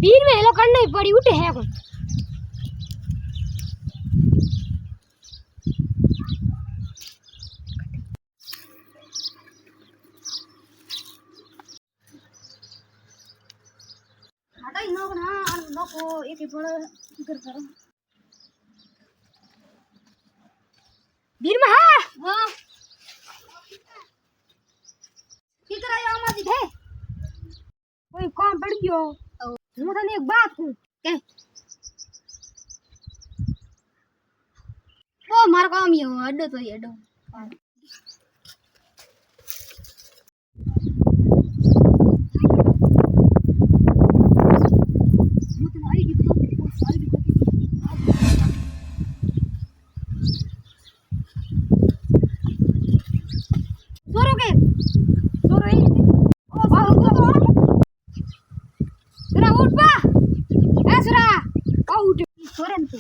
बीर में हेलो करना ही पड़ी उठे है कौन हटा ही नो ना नो को एक ही बड़ा फिकर करो बीर में है हां किधर आया माजी थे कोई काम पड़ गयो હું તને એક વાત કહું કે ઓ મારો કામ યો અડો તો અડો સોરો કે સોરો એ ઓ બાહુ જરા ઉઠ બા એ સરા ઉઠ સોરેન તો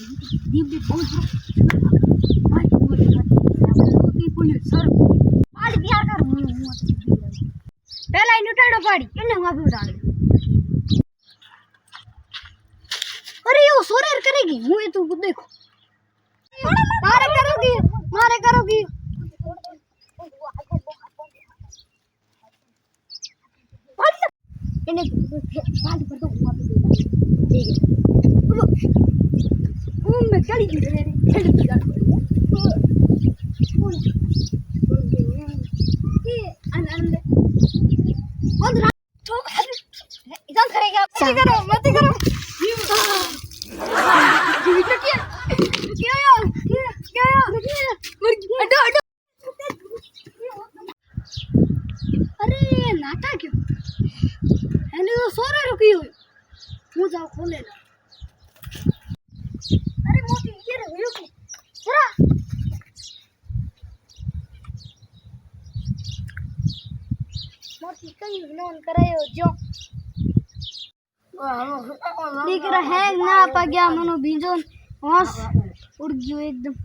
દીપ દીપ બહુ ભાઈ બોલી સર પાડી તૈયાર કર હું પહેલા ઇન ઉઠાડો પાડી એને હું આપી ઉઠાડો અરે યો સોરેર કરેગી હું એ તું देखो मारे करोगी इन्हें बात कर दो ठीक है मैं चली गई रे चली गई ये अनंद कौन रहा तो इधर करेगा मत करो क्या अरे नाटा क्यों हेलो सोरे रुकी हुई मुंह जाओ खोले ना अरे मोटी ये रुकी जरा मोटी कहीं नॉन करायो जो देख रहा है ना पा गया मनो बीजो होश उड़ गयो एकदम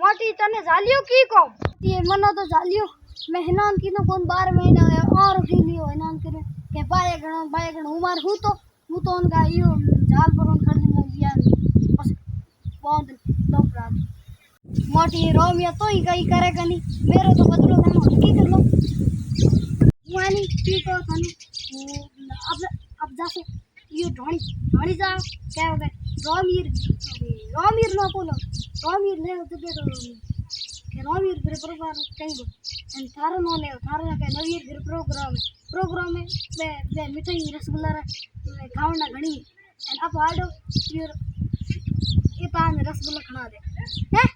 मोटी तने जालियो की को ये मनो तो जालियो मेहनान की तो कौन 12 महीना है और भी लियो हेनान करे के बायगण उमर हूं तो उनका यो जाल पर कर दिया बस बहुत लोपरा मोटी रोमिया तो ही कहीं करेगा नहीं मेरे तो बदलो ना की कर लो वानी की को थाने अब जासे ये ढोणी जाओ क्या हो गए रोमीर ना बोलो रोमीर ले तो दे दो के रोमीर फिर प्रोग्राम कहीं एंड थारो नो ले थारो के नवीर फिर प्रोग्राम में बे मिठाई रसगुल्ला खावना घणी एंड अब आडो फिर ये तान रसगुल्ला खा दे हैं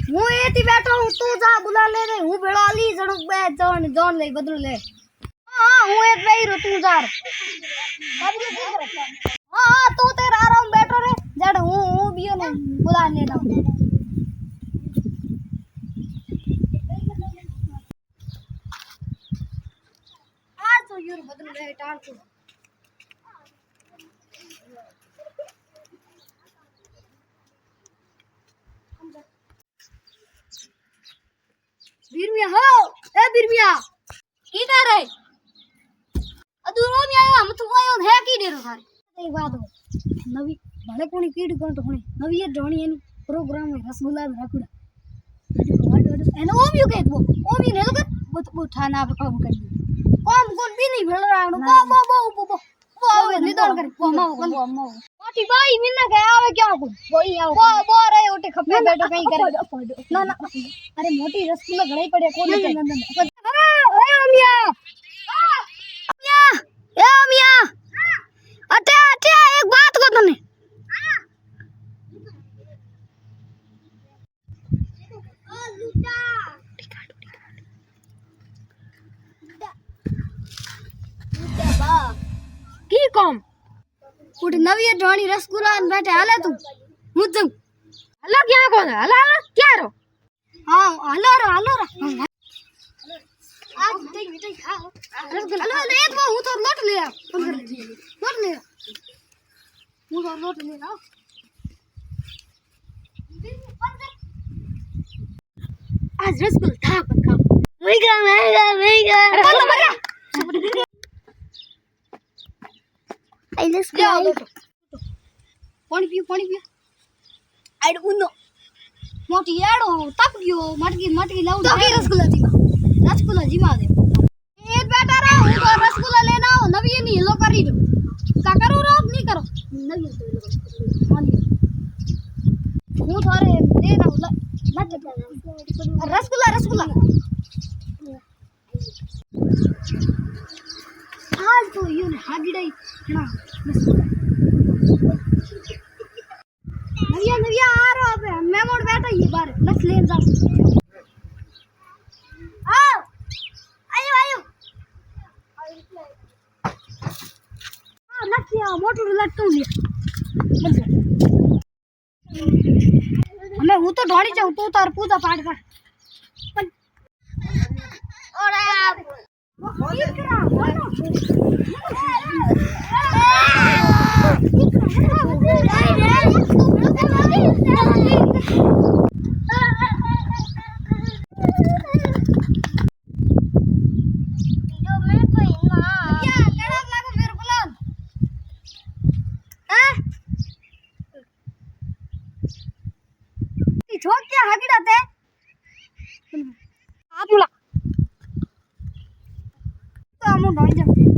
હું એથી બેઠો હું તું જા बुला ले रे હું ભેળો લી જણુક બે જોન લઈ બદલું ले हां હું એક બેહી રો તું જા हां तू तेरा आराम बैठो रे जड़ हूं बियो ने बुला लेना आज तो यूर बदल रहे टाल को बीरमिया हो ए बीरमिया की कर रहे अदूरो में आयो हम तू आयो है की डेरो थारे एक बात हो नवी भले कोनी कीड कोन तो कोनी नवी ये ढोणी एनी प्रोग्राम में रसगुल्ला में रखुड़ा एने ओ भी के ओ भी ने तो वो थाना पे काम कर कौन भी नहीं भेल राणो बो निदान कर मोटी भाई मिलना के आवे क्या को वही आओ बो रे उठे खपे बैठो कहीं करे ना अरे मोटी रसगुल्ला घड़ाई पड़े कोन ए अमिया ए अमिया अटे एक बात को तने की कम उठ नवी ढोणी रसगुल्ला ने बैठे हाले तू હું તું હલો ક્યાં કોણ હલો હલો ક્યાં રો હા હાલો રો આ દઈ દઈ હા રસગુલ્લા હાલો લે તો હું તો લોટ લે લોટ લે હું તો લોટ લે આવ आज रसगुल्ला था पर खाओ महंगा आई लेट्स गो पानी पियो आइड उनो मोटी याडो तप गयो मटकी लाऊ तो के रसगुल्ला जी मा दे ए बेटा रा હું તો રસગુલ્લા લેના આવો નવી ની હિલો કરી દો કા કરો રો નહીં કરો નવી તો હું થોરે દે ના रसगुल्ला आज तो यूं हागिड़ाई ना नविया आ रहा है मैं मोड़ बैठा ये बार लक्स ले जाओ आओ आयो हां लक्ष्य मोटर लट्टू ले हमें हूँ तो ढोड़ी जाऊँ तू तार पूजा पाठ कर छोड़ क्या हागी डाते आप मुला तो हम ढोड़ी जाऊँ